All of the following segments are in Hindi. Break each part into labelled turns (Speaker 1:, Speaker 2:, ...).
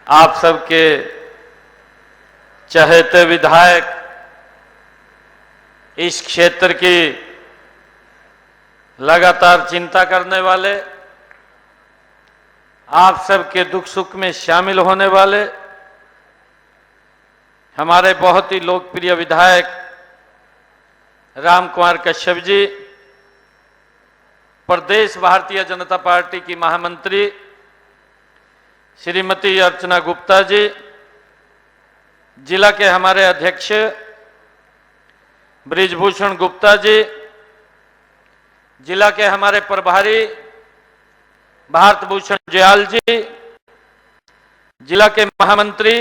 Speaker 1: आप सबके चहेते विधायक, इस क्षेत्र की लगातार चिंता करने वाले, आप सबके दुख सुख में शामिल होने वाले हमारे बहुत ही लोकप्रिय विधायक राम कुमार कश्यप जी, प्रदेश भारतीय जनता पार्टी की महामंत्री श्रीमती अर्चना गुप्ता जी, जिला के हमारे अध्यक्ष ब्रिजभूषण गुप्ता जी, जिला के हमारे प्रभारी भारत भूषण जयाल जी, जिला के महामंत्री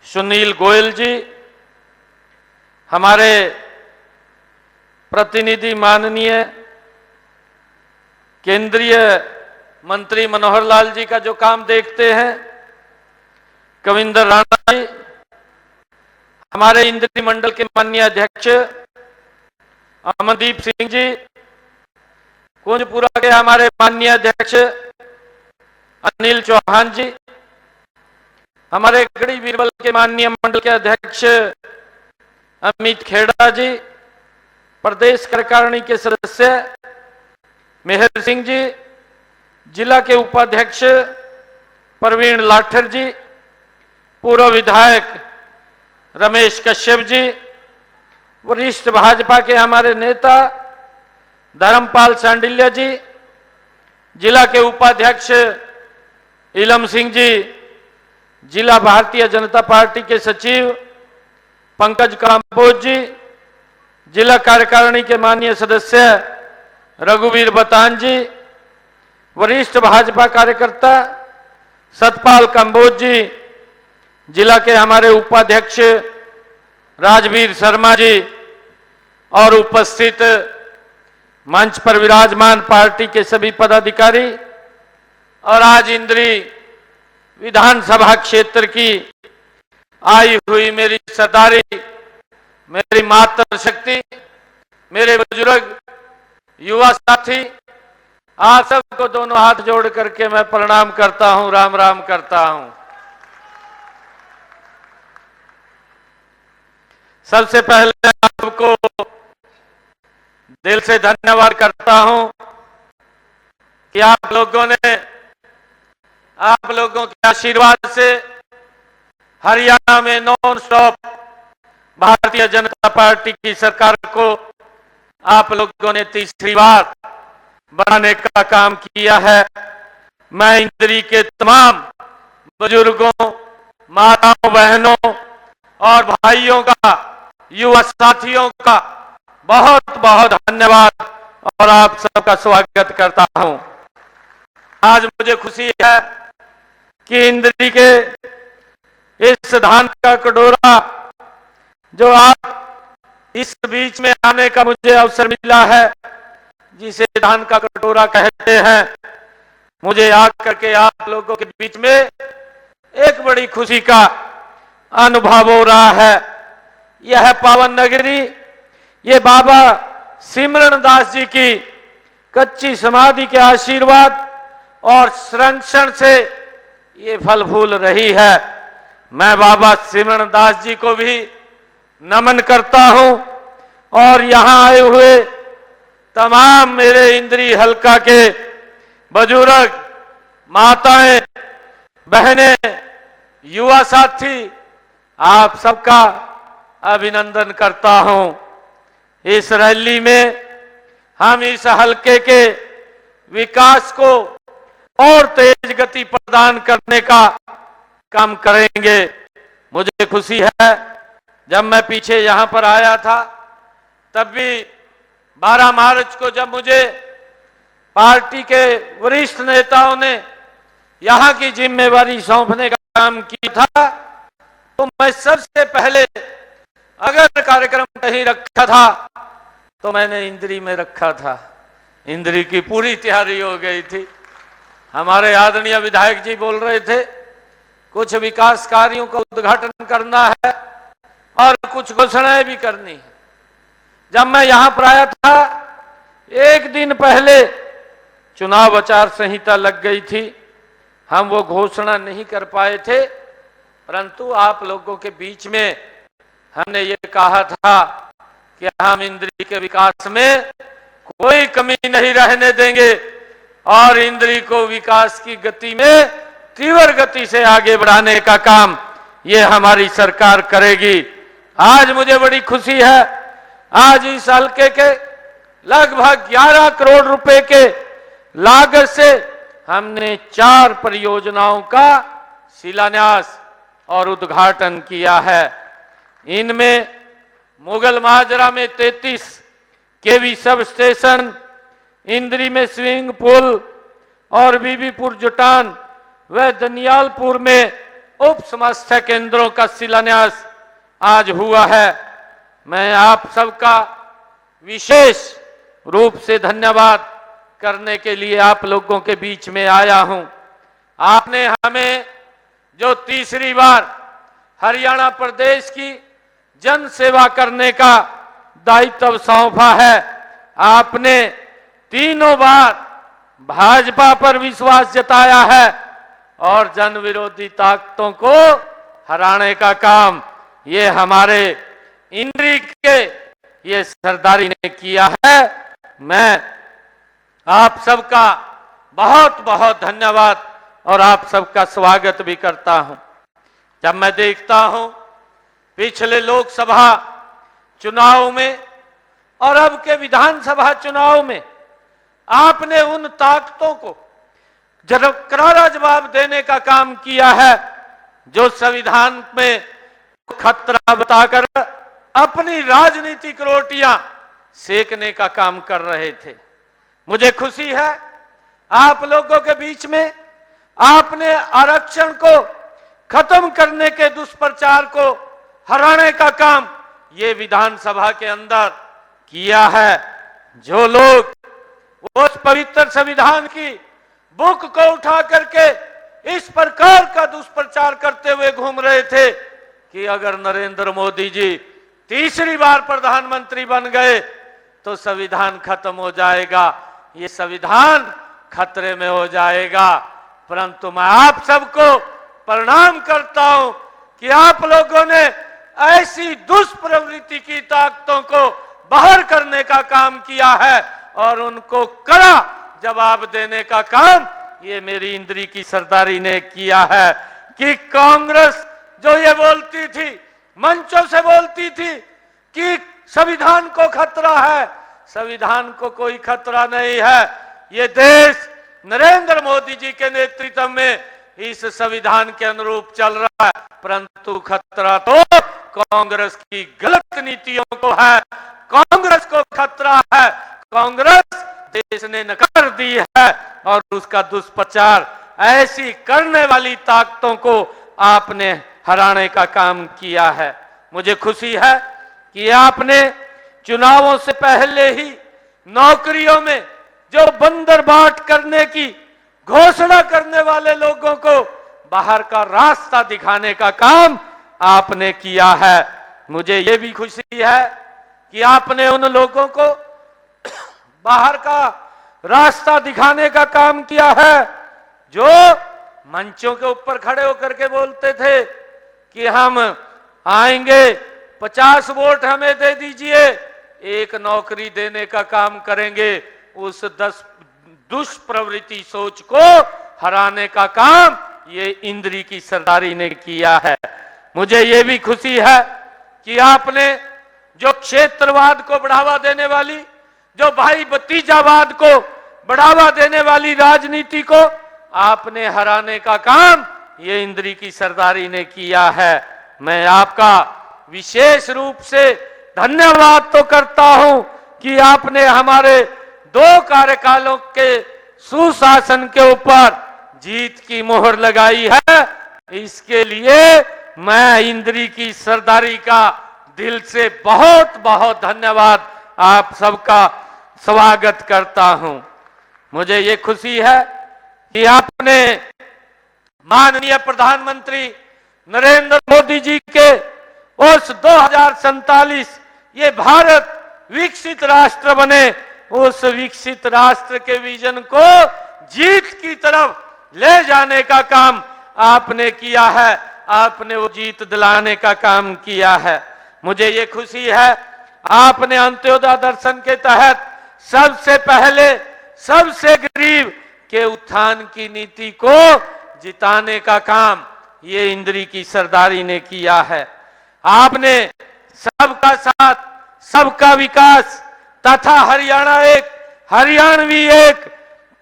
Speaker 1: सुनील गोयल जी, हमारे प्रतिनिधि माननीय केंद्रीय मंत्री मनोहर लाल जी का जो काम देखते हैं, कविंदर राणा जी, हमारे इंद्री मंडल के माननीय अध्यक्ष अमनदीप सिंह जी, कुंजपुरा के हमारे माननीय अध्यक्ष अनिल चौहान जी, हमारे गढ़ी बीरबल के माननीय मंडल के अध्यक्ष अमित खेड़ा जी, प्रदेश कार्यकारिणी के सदस्य मेहर सिंह जी, जिला के उपाध्यक्ष प्रवीण लाठर जी, पूर्व विधायक रमेश कश्यप जी, वरिष्ठ भाजपा के हमारे नेता धर्मपाल सांडिल्य जी, जिला के उपाध्यक्ष इलम सिंह जी, जिला भारतीय जनता पार्टी के सचिव पंकज काम्बोज जी, जिला कार्यकारिणी के माननीय सदस्य रघुवीर बतान जी, वरिष्ठ भाजपा कार्यकर्ता सतपाल कंबोज जी, जिला के हमारे उपाध्यक्ष राजवीर शर्मा जी और उपस्थित मंच पर विराजमान पार्टी के सभी पदाधिकारी और आज इंद्री विधानसभा क्षेत्र की आई हुई मेरी सरदारी, मेरी मातृ शक्ति, मेरे बुजुर्ग, युवा साथी, आप सबको दोनों हाथ जोड़ करके मैं प्रणाम करता हूं, राम राम करता हूं। सबसे पहले आप सबको दिल से धन्यवाद करता हूं कि आप लोगों के आशीर्वाद से हरियाणा में non stop Bharatiya Janata party की सरकार को आप लोगों ने तीसरी बार बनाने का काम किया है। मैं इंद्री के तमाम बुजुर्गों, माताओं, बहनों और भाइयों का, युवा साथियों का बहुत बहुत धन्यवाद और आप सबका स्वागत करता हूं। आज मुझे खुशी है कि इंद्री के इस धान का कटोरा जो आप इस बीच में आने का मुझे अवसर मिला है, जिसे धान का कटोरा कहते हैं, मुझे आकर के आप लोगों के बीच में एक बड़ी खुशी का अनुभव हो रहा है। यह पावन नगरी, ये बाबा सिमरण दास जी की कच्ची समाधि के आशीर्वाद और संरक्षण से ये फल फूल रही है। मैं बाबा सिमरण दास जी को भी नमन करता हूं और यहां आए हुए तमाम मेरे इंद्री हल्का के बुजुर्ग, माताएं, बहनें, युवा साथी, आप सबका अभिनंदन करता हूं। इस रैली में हम इस हल्के के विकास को और तेज गति प्रदान करने का काम करेंगे। मुझे खुशी है, जब मैं पीछे यहां पर आया था तब भी 12 मार्च को जब मुझे पार्टी के वरिष्ठ नेताओं ने यहां की जिम्मेवारी सौंपने का काम किया था, तो मैं सबसे पहले अगर कार्यक्रम कहीं रखा था तो मैंने इंद्री में रखा था। इंद्री की पूरी तैयारी हो गई थी। हमारे आदरणीय विधायक जी बोल रहे थे कुछ विकास कार्यों का उद्घाटन करना है और कुछ घोषणाएं भी करनी है। जब मैं यहां पर आया था, एक दिन पहले चुनाव आचार संहिता लग गई थी हम वो घोषणा नहीं कर पाए थे, परंतु आप लोगों के बीच में हमने ये कहा था कि हम इंद्री के विकास में कोई कमी नहीं रहने देंगे और इंद्री को विकास की गति में तीव्र गति से आगे बढ़ाने का काम ये हमारी सरकार करेगी। आज मुझे बड़ी खुशी है, आज इस हल्के के लगभग 11 करोड़ रुपए के लागत से हमने 4 परियोजनाओं का शिलान्यास और उद्घाटन किया है। इनमें मुगल महाजरा में 33 केवी सब स्टेशन, इंद्री में स्विमिंग पूल और बीबीपुर जुटान व दनियालपुर में उप समस्या केंद्रों का शिलान्यास आज हुआ है। मैं आप सबका विशेष रूप से धन्यवाद करने के लिए आप लोगों के बीच में आया हूं। आपने हमें जो तीसरी बार हरियाणा प्रदेश की जन सेवा करने का दायित्व सौंपा है, आपने तीनों बार भाजपा पर विश्वास जताया है और जन विरोधी ताकतों को हराने का काम ये हमारे इंद्री के ये सरदारी ने किया है। मैं आप सबका बहुत बहुत धन्यवाद और आप सबका स्वागत भी करता हूं। जब मैं देखता हूं पिछले लोकसभा चुनाव में और अब के विधानसभा चुनाव में आपने उन ताकतों को करारा जवाब देने का काम किया है जो संविधान में खतरा बताकर अपनी राजनीतिक रोटियां सेकने का काम कर रहे थे। मुझे खुशी है आप लोगों के बीच में आपने आरक्षण को खत्म करने के दुष्प्रचार को हराने का काम ये विधानसभा के अंदर किया है। जो लोग उस पवित्र संविधान की बुक को उठा करके इस प्रकार का दुष्प्रचार करते हुए घूम रहे थे कि अगर नरेंद्र मोदी जी तीसरी बार प्रधानमंत्री बन गए तो संविधान खत्म हो जाएगा, ये संविधान खतरे में हो जाएगा। परंतु मैं आप सबको प्रणाम करता हूं कि आप लोगों ने ऐसी दुष्प्रवृत्ति की ताकतों को बाहर करने का काम किया है और उनको कड़ा जवाब देने का काम ये मेरी इंद्री की सरदारी ने किया है। कि कांग्रेस जो ये बोलती थी, मंचों से बोलती थी कि संविधान को खतरा है, संविधान को कोई खतरा नहीं है। ये देश नरेंद्र मोदी जी के नेतृत्व में इस संविधान के अनुरूप चल रहा है, परंतु खतरा तो कांग्रेस की गलत नीतियों को है, कांग्रेस को खतरा है। कांग्रेस देश ने नकार दी है और उसका दुष्प्रचार ऐसी करने वाली ताकतों को आपने हराने का काम किया है। मुझे खुशी है कि आपने चुनावों से पहले ही नौकरियों में जो बंदर बांट करने की घोषणा करने वाले लोगों को बाहर का रास्ता दिखाने का काम आपने किया है। मुझे ये भी खुशी है कि आपने उन लोगों को बाहर का रास्ता दिखाने का काम किया है जो मंचों के ऊपर खड़े होकर के बोलते थे कि हम आएंगे, 50 वोट हमें दे दीजिए, एक नौकरी देने का काम करेंगे। उस दुष्प्रवृत्ति सोच को हराने का काम ये इंद्री की सरदारी ने किया है। मुझे ये भी खुशी है कि आपने जो क्षेत्रवाद को बढ़ावा देने वाली, जो भाई भतीजावाद को बढ़ावा देने वाली राजनीति को आपने हराने का काम ये इंद्री की सरदारी ने किया है। मैं आपका विशेष रूप से धन्यवाद तो करता हूं कि आपने हमारे 2 कार्यकालों के सुशासन के ऊपर जीत की मोहर लगाई है। इसके लिए मैं इंद्री की सरदारी का दिल से बहुत बहुत धन्यवाद आप सबका स्वागत करता हूं। मुझे ये खुशी है कि आपने माननीय प्रधानमंत्री नरेंद्र मोदी जी के उस 2047 ये भारत विकसित राष्ट्र बने, उस विकसित राष्ट्र के विजन को जीत की तरफ ले जाने का काम आपने किया है, आपने वो जीत दिलाने का काम किया है। मुझे ये खुशी है, आपने अंत्योदय दर्शन के तहत सबसे पहले सबसे गरीब के उत्थान की नीति को जिताने का काम ये इंद्री की सरदारी ने किया है। आपने सबका साथ, सबका विकास तथा हरियाणा एक, हरियाणवी एक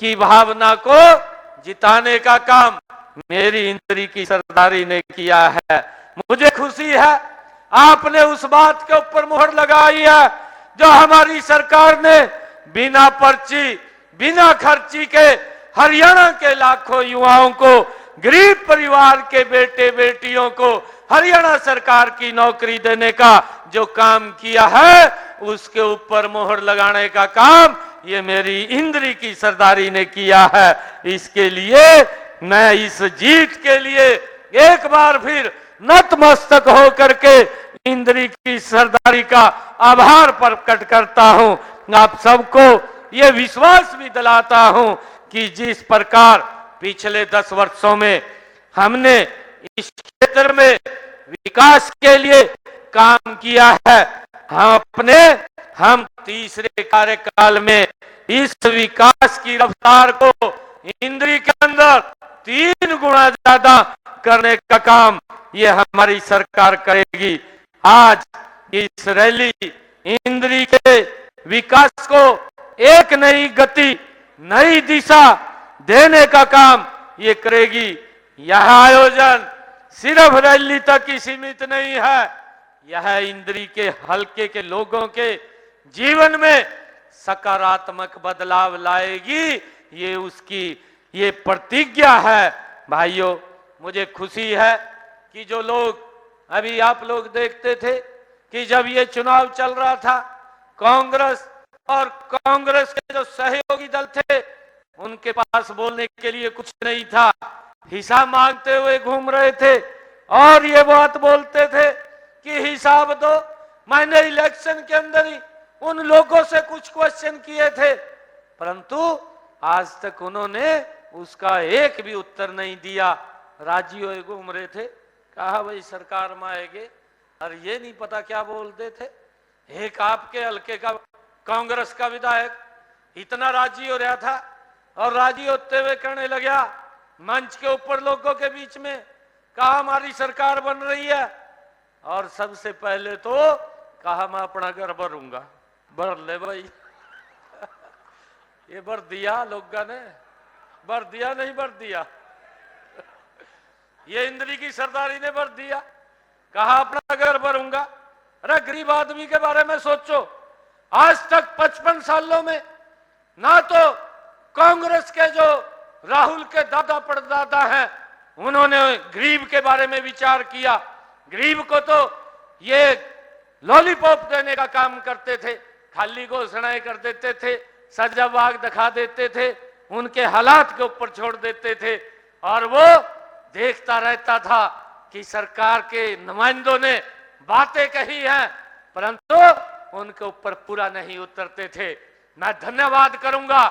Speaker 1: की भावना को जिताने का काम मेरी इंद्री की सरदारी ने किया है। मुझे खुशी है आपने उस बात के ऊपर मुहर लगाई है जो हमारी सरकार ने बिना पर्ची, बिना खर्ची के हरियाणा के लाखों युवाओं को, गरीब परिवार के बेटे बेटियों को हरियाणा सरकार की नौकरी देने का जो काम किया है, उसके ऊपर मोहर लगाने का काम ये मेरी इंद्री की सरदारी ने किया है। इसके लिए मैं इस जीत के लिए एक बार फिर नतमस्तक होकर के इंद्री की सरदारी का आभार प्रकट करता हूं। आप सबको ये विश्वास भी दिलाता हूं कि जिस प्रकार पिछले 10 वर्षों में हमने इस क्षेत्र में विकास के लिए काम किया है, हम तीसरे कार्यकाल में इस विकास की रफ्तार को इंद्री के अंदर 3 गुना ज्यादा करने का काम ये हमारी सरकार करेगी। आज इस रैली इंद्री के विकास को एक नई गति, नई दिशा देने का काम ये करेगी। यह आयोजन सिर्फ रैली तक ही सीमित नहीं है, यह इंद्री के हलके के लोगों के जीवन में सकारात्मक बदलाव लाएगी, ये उसकी ये प्रतिज्ञा है। भाइयों, मुझे खुशी है कि जो लोग अभी आप लोग देखते थे कि जब ये चुनाव चल रहा था, कांग्रेस और कांग्रेस के जो सहयोगी दल थे उनके पास बोलने के लिए कुछ नहीं था, हिसाब मांगते हुए घूम रहे थे और ये बात बोलते थे कि हिसाब दो। मैंने इलेक्शन के अंदर ही उन लोगों से कुछ क्वेश्चन किए थे, परंतु आज तक उन्होंने उसका एक भी उत्तर नहीं दिया। राजी हुए घूम रहे थे, कहा भाई सरकार में आएंगे, और ये नहीं पता क्या बोलते थे। एक आपके हल्के का कांग्रेस का विधायक इतना राजी हो रहा था और राजी होते हुए कहने लगा मंच के ऊपर लोगों के बीच में, कहा हमारी सरकार बन रही है, और सबसे पहले तो कहा मैं अपना घर भरूंगा। भर ले भाई ये भर दिया लोगों ने, भर दिया नहीं भर दिया ये इंद्री की सरदारी ने भर दिया, कहा अपना घर भरूंगा। अरे गरीब आदमी के बारे में सोचो, आज तक 55 सालों में ना तो कांग्रेस के जो राहुल के दादा परदादा हैं उन्होंने गरीब के बारे में विचार किया। गरीब को तो ये लॉलीपॉप देने का काम करते थे, खाली घोषणाएं कर देते थे, सजा बाग दिखा देते थे, उनके हालात के ऊपर छोड़ देते थे और वो देखता रहता था कि सरकार के नुमाइंदों ने बातें कही हैं परंतु उनके ऊपर पूरा नहीं उतरते थे। मैं धन्यवाद करूंगा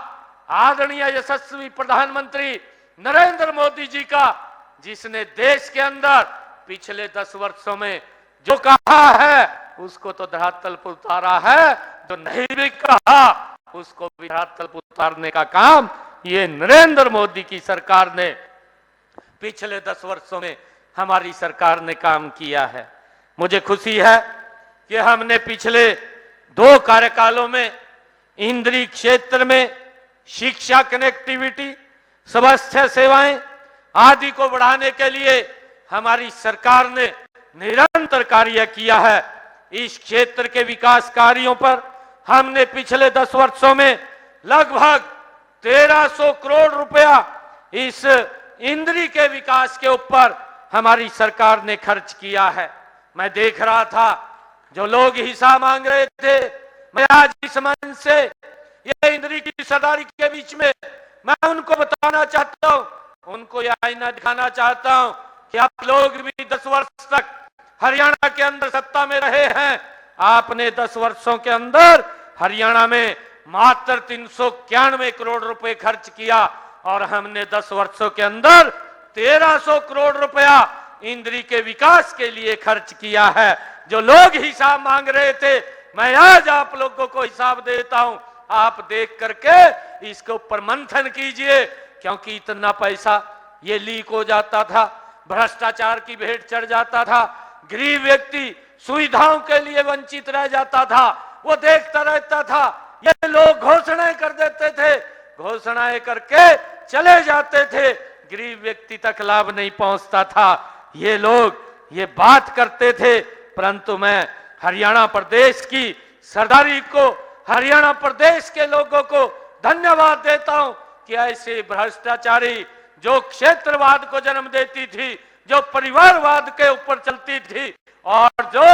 Speaker 1: आदरणीय यशस्वी प्रधानमंत्री नरेंद्र मोदी जी का, जिसने देश के अंदर पिछले 10 वर्षों में जो कहा है उसको तो धरातल पर उतारा है, जो नहीं भी कहा उसको भी धरातल पर उतारने का काम ये नरेंद्र मोदी की सरकार ने पिछले 10 वर्षों में हमारी सरकार ने काम किया है। मुझे खुशी है कि हमने पिछले 2 कार्यकालों में इंद्री क्षेत्र में शिक्षा, कनेक्टिविटी, स्वास्थ्य सेवाएं आदि को बढ़ाने के लिए हमारी सरकार ने निरंतर कार्य किया है। इस क्षेत्र के विकास कार्यों पर हमने पिछले 10 वर्षों में लगभग 1300 करोड़ रुपया इस इंद्री के विकास के ऊपर हमारी सरकार ने खर्च किया है। मैं देख रहा था जो लोग हिस्सा मांग रहे थे, मैं आज इस मंच से ये इंद्री की सरदारी के बीच में मैं उनको बताना चाहता हूं, उनको यह आईना दिखाना चाहता हूं कि आप लोग भी 10 वर्ष तक हरियाणा के अंदर सत्ता में रहे हैं। आपने 10 वर्षों के अंदर हरियाणा में मात्र 391 करोड़ रुपए खर्च किया। और हमने 10 वर्षों के अंदर 1300 करोड़ रुपया इंद्री के विकास के लिए खर्च किया है। जो लोग हिसाब मांग रहे थे, मैं आज आप लोगों को हिसाब देता हूं, आप देख करके इसके ऊपर मंथन कीजिए, क्योंकि इतना पैसा ये लीक हो जाता था, भ्रष्टाचार की भेंट चढ़ जाता था, गरीब व्यक्ति सुविधाओं के लिए वंचित रह जाता था, वो देखता रहता था। ये लोग घोषणाएं कर देते थे, घोषणाएं करके चले जाते थे, गरीब व्यक्ति तक लाभ नहीं पहुंचता था। ये लोग ये बात करते थे, परंतु मैं हरियाणा प्रदेश की सरदारी को, हरियाणा प्रदेश के लोगों को धन्यवाद देता हूं कि ऐसे भ्रष्टाचारी जो क्षेत्रवाद को जन्म देती थी, जो परिवारवाद के ऊपर चलती थी और जो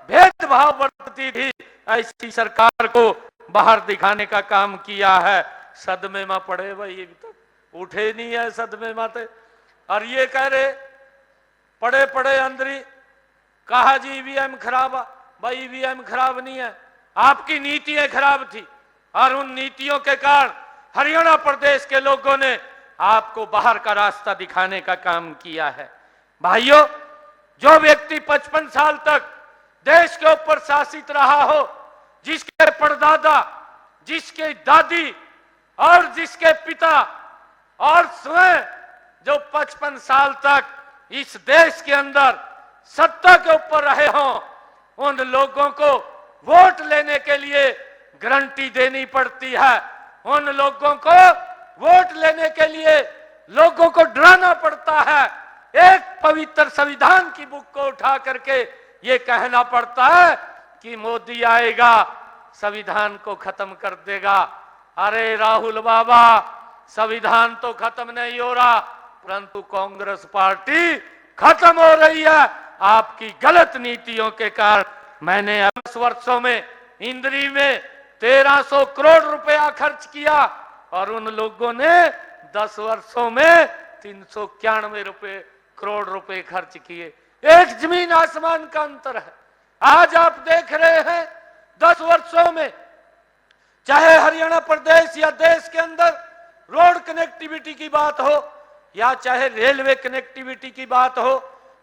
Speaker 1: भेदभाव बढ़ती थी, ऐसी सरकार को बाहर दिखाने का काम किया है। सदमे में पड़े भाई, अभी तक उठे नहीं है सदमे माते, और ये कह रहे पड़े पड़े अंदरी, कहा जी ईवीएम खराब है। भाई ईवीएम खराब नहीं है, आपकी नीतियां खराब थी, और उन नीतियों के कारण हरियाणा प्रदेश के लोगों ने आपको बाहर का रास्ता दिखाने का काम किया है। भाइयों, जो व्यक्ति 55 साल तक देश के ऊपर शासित रहा हो, जिसके परदादा, जिसके दादी और जिसके पिता और स्वयं जो 55 साल तक इस देश के अंदर सत्ता के ऊपर रहे हों, उन लोगों को वोट लेने के लिए गारंटी देनी पड़ती है। उन लोगों को वोट लेने के लिए लोगों को डराना पड़ता है। एक पवित्र संविधान की बुक को उठा करके ये कहना पड़ता है कि मोदी आएगा, संविधान को खत्म कर देगा। अरे राहुल बाबा, संविधान तो खत्म नहीं हो रहा, परंतु कांग्रेस पार्टी खत्म हो रही है आपकी गलत नीतियों के कारण। मैंने 10 वर्षों में इंद्री में 1300 करोड़ रुपया खर्च किया, और उन लोगों ने 10 वर्षों में 391 करोड़ रुपए खर्च किए। एक जमीन आसमान का अंतर है। आज आप देख रहे हैं 10 वर्षों में, चाहे हरियाणा प्रदेश या देश के अंदर रोड कनेक्टिविटी की बात हो, या चाहे रेलवे कनेक्टिविटी की बात हो,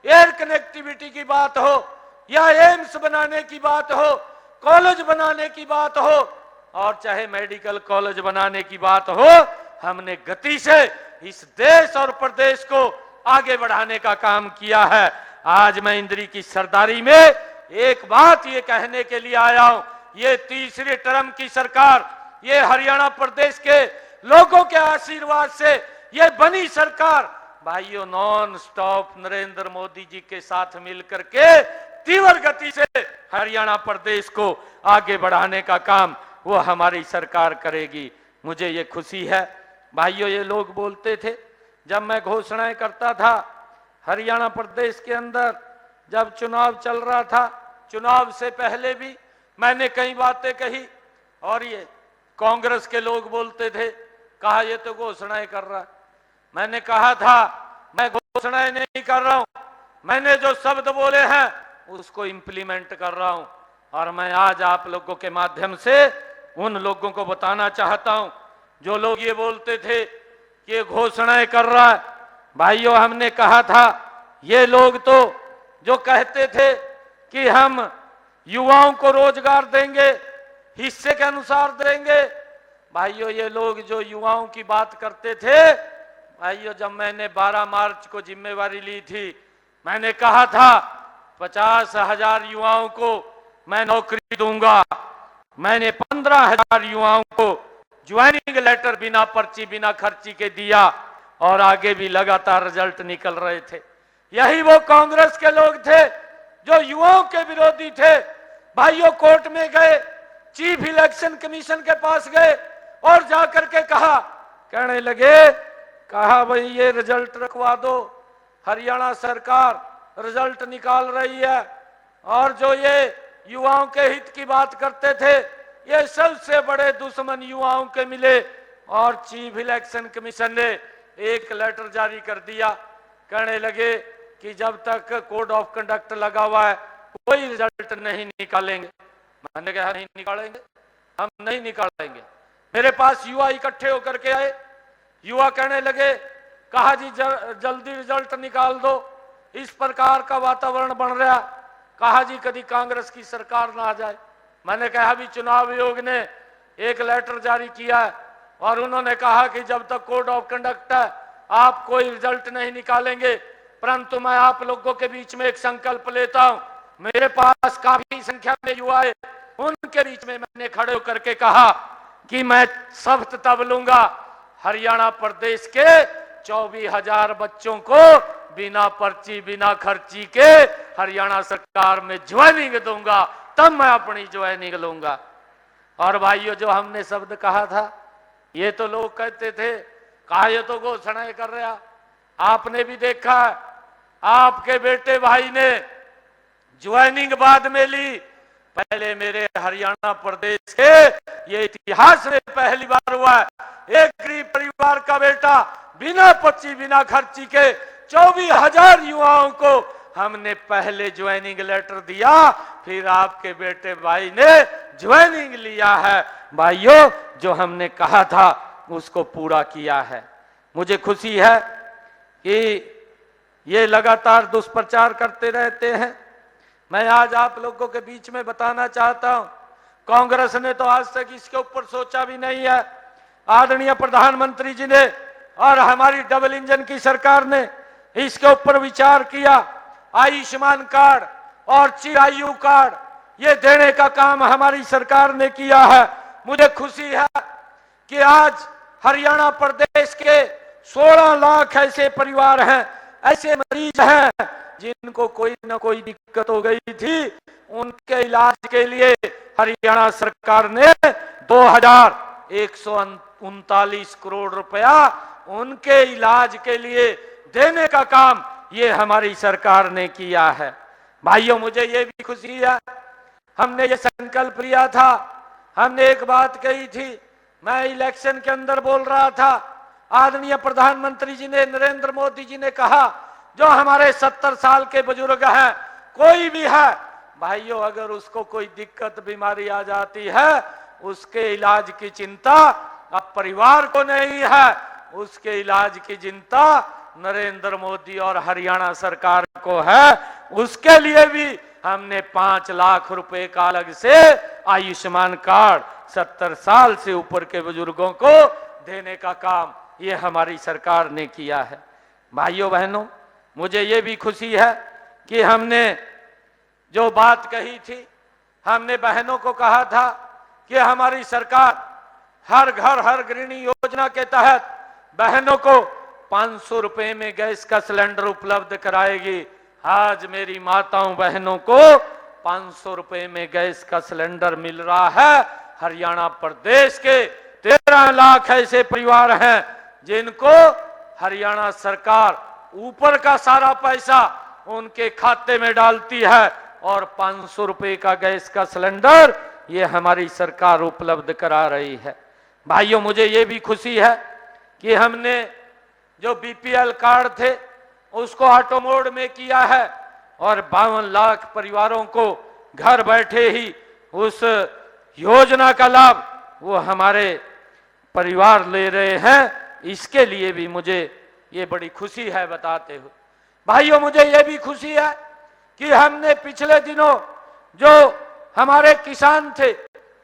Speaker 1: एयर कनेक्टिविटी की बात हो, या एम्स बनाने की बात हो, कॉलेज बनाने की बात हो, और चाहे मेडिकल कॉलेज बनाने की बात हो, हमने गति से इस देश और प्रदेश को आगे बढ़ाने का काम किया है। आज मैं इंद्री की सरदारी में एक बात ये कहने के लिए आया हूं, ये तीसरे टर्म की सरकार, ये हरियाणा प्रदेश के लोगों के आशीर्वाद से ये बनी सरकार, भाइयों, नॉन स्टॉप नरेंद्र मोदी जी के साथ मिलकर के तीव्र गति से हरियाणा प्रदेश को आगे बढ़ाने का काम वो हमारी सरकार करेगी। मुझे ये खुशी है। भाइयों, ये लोग बोलते थे, जब मैं घोषणाएं करता था हरियाणा प्रदेश के अंदर, जब चुनाव चल रहा था, चुनाव से पहले भी मैंने कई बातें कही, और ये कांग्रेस के लोग बोलते थे, कहा ये तो घोषणाएं कर रहा है। मैंने कहा था मैं घोषणाएं नहीं कर रहा हूं, मैंने जो शब्द बोले हैं उसको इंप्लीमेंट कर रहा हूं। और मैं आज आप लोगों के माध्यम से उन लोगों को बताना चाहता हूं जो लोग ये बोलते थे कि ये घोषणाएं कर रहा है। भाइयों, हमने कहा था, ये लोग तो जो कहते थे कि हम युवाओं को रोजगार देंगे, हिस्से के अनुसार देंगे, भाइयों, ये लोग जो युवाओं की बात करते थे, भाइयों, जब मैंने 12 मार्च को जिम्मेवारी ली थी, मैंने कहा था 50,000 युवाओं को मैं नौकरी दूंगा। मैंने 15,000 युवाओं को ज्वाइनिंग लेटर बिना पर्ची, बिना खर्ची के दिया, और आगे भी लगातार रिजल्ट निकल रहे थे। यही वो कांग्रेस के लोग थे जो युवाओं के विरोधी थे। भाइयों, कोर्ट में गए, चीफ इलेक्शन कमीशन के पास गए और जाकर के कहा, कहने लगे, कहा भाई ये रिजल्ट रखवा दो, हरियाणा सरकार रिजल्ट निकाल रही है, और जो ये युवाओं के हित की बात करते थे, ये सबसे बड़े दुश्मन युवाओं के मिले। और चीफ इलेक्शन कमीशन ने एक लेटर जारी कर दिया, कहने लगे कि जब तक कोड ऑफ कंडक्ट लगा हुआ है कोई रिजल्ट नहीं निकालेंगे। मैंने कहा नहीं निकालेंगे, हम नहीं निकालेंगे। मेरे पास युवा इकट्ठे होकर के आए, युवा कहने लगे, कहा जी जल्दी रिजल्ट निकाल दो, इस प्रकार का वातावरण बन रहा। कहा जी कभी कांग्रेस की सरकार ना आ जाए। मैंने कहा अभी चुनाव आयोग ने एक लेटर जारी किया है और उन्होंने कहा कि जब तक कोड ऑफ कंडक्ट है आप कोई रिजल्ट नहीं निकालेंगे। परंतु मैं आप लोगों के बीच में एक संकल्प लेता हूं, मेरे पास काफी संख्या में युवा है, उनके बीच में मैंने खड़े होकर के कहा कि मैं शपथ तब लूंगा हरियाणा प्रदेश के 24,000 बच्चों को बिना पर्ची बिना खर्ची के हरियाणा सरकार में ज्वाइनिंग दूंगा, तब मैं अपनी ज्वाइनिंग लूंगा। और भाइयों, जो हमने शब्द कहा था, ये तो लोग कहते थे कहा ये तो घोषणाएं कर रहा। आपने भी देखा, आपके बेटे भाई ने ज्वाइनिंग बाद में ली, पहले मेरे हरियाणा प्रदेश के ये इतिहास में पहली बार हुआ है, एक गरीब परिवार का बेटा बिना पर्ची बिना खर्ची के 24,000 युवाओं को हमने पहले ज्वाइनिंग लेटर दिया, फिर आपके बेटे भाई ने ज्वाइनिंग लिया है। भाइयों, जो हमने कहा था उसको पूरा किया है। मुझे खुशी है कि ये लगातार दुष्प्रचार करते रहते हैं। मैं आज आप लोगों के बीच में बताना चाहता हूं, कांग्रेस ने तो आज तक इसके ऊपर सोचा भी नहीं है। आदरणीय प्रधानमंत्री जी ने और हमारी डबल इंजन की सरकार ने इसके ऊपर विचार किया। आयुष्मान कार्ड और चिरायु कार्ड ये देने का काम हमारी सरकार ने किया है। मुझे खुशी है कि आज हरियाणा प्रदेश के 16 लाख ऐसे परिवार हैं, ऐसे मरीज हैं जिनको कोई ना कोई दिक्कत हो गई थी, उनके इलाज के लिए हरियाणा सरकार ने 2,139 करोड़ रुपया उनके इलाज के लिए देने का काम ये हमारी सरकार ने किया है। भाइयों, मुझे ये भी खुशी है, हमने ये संकल्प लिया था, हमने एक बात कही थी, मैं इलेक्शन के अंदर बोल रहा था, आदरणीय प्रधानमंत्री जी ने, नरेंद्र मोदी जी ने कहा जो हमारे 70 साल के बुजुर्ग हैं, कोई भी है भाइयों, अगर उसको कोई दिक्कत बीमारी आ जाती है, उसके इलाज की चिंता अब परिवार को नहीं है, उसके इलाज की चिंता नरेंद्र मोदी और हरियाणा सरकार को है। उसके लिए भी हमने 5 लाख रुपए का अलग से आयुष्मान कार्ड 70 साल से ऊपर के बुजुर्गों को देने का काम ये हमारी सरकार ने किया है। भाइयों बहनों, मुझे ये भी खुशी है कि हमने जो बात कही थी, हमने बहनों को कहा था कि हमारी सरकार हर घर हर गृहिणी योजना के तहत बहनों को 500 रुपए में गैस का सिलेंडर उपलब्ध कराएगी। आज मेरी माताओं बहनों को 500 रुपए में गैस का सिलेंडर मिल रहा है। हरियाणा प्रदेश के 13 लाख ऐसे परिवार हैं जिनको हरियाणा सरकार ऊपर का सारा पैसा उनके खाते में डालती है और 500 रुपए का गैस का सिलेंडर ये हमारी सरकार उपलब्ध करा रही है। भाइयों, मुझे ये भी खुशी है कि हमने जो बीपीएल कार्ड थे उसको ऑटो मोड में किया है और 52 लाख परिवारों को घर बैठे ही उस योजना का लाभ वो हमारे परिवार ले रहे हैं। इसके लिए भी मुझे ये बड़ी खुशी है बताते हुए। भाइयों, मुझे ये भी खुशी है कि हमने पिछले दिनों जो हमारे किसान थे,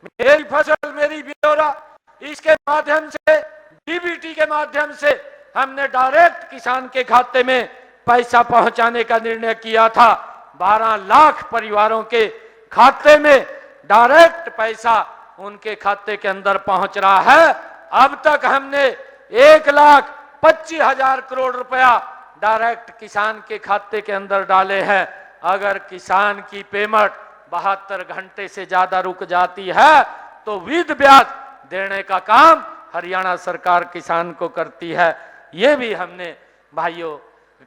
Speaker 1: मेरी फसल मेरी ब्यौरा, इसके माध्यम से डीबीटी के माध्यम से हमने डायरेक्ट किसान के खाते में पैसा पहुंचाने का निर्णय किया था। 12 लाख परिवारों के खाते में डायरेक्ट पैसा उनके खाते के अंदर पहुंच रहा है। अब तक हमने 1,25,000 करोड़ रुपया डायरेक्ट किसान के खाते के अंदर डाले हैं। अगर किसान की पेमेंट 72 घंटे से ज्यादा रुक जाती है तो विद ब्याज देने का काम हरियाणा सरकार किसान को करती है। ये भी हमने भाइयों